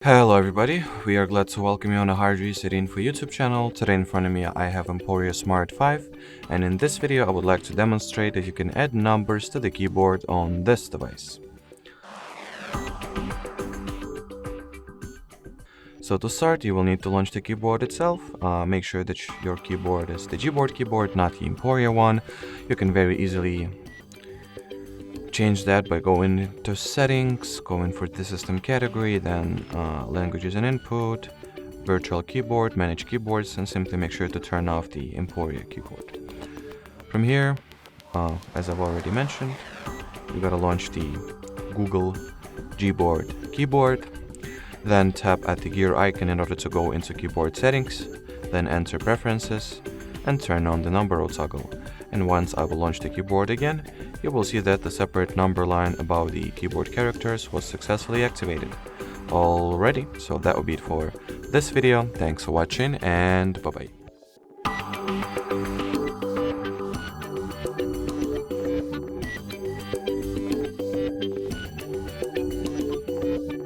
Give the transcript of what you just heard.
Hello everybody, we are glad to welcome you on the HardReset.Info YouTube channel. Today in front of me I have Emporia Smart.5, and in this video I would like to demonstrate that you can add numbers to the keyboard on this device. So to start, you will need to launch the keyboard itself. Make sure that your keyboard is the Gboard keyboard, not the Emporia one. You can very easily change that by going into settings, going for the system category, then languages and input, virtual keyboard, manage keyboards, and simply make sure to turn off the Emporia keyboard. From here, as I've already mentioned, you gotta launch the Google Gboard keyboard, then tap at the gear icon in order to go into keyboard settings, then enter preferences and turn on the number toggle. And once I will launch the keyboard again, you will see that the separate number line above the keyboard characters was successfully activated. Alrighty, so that will be it for this video. Thanks for watching and bye bye.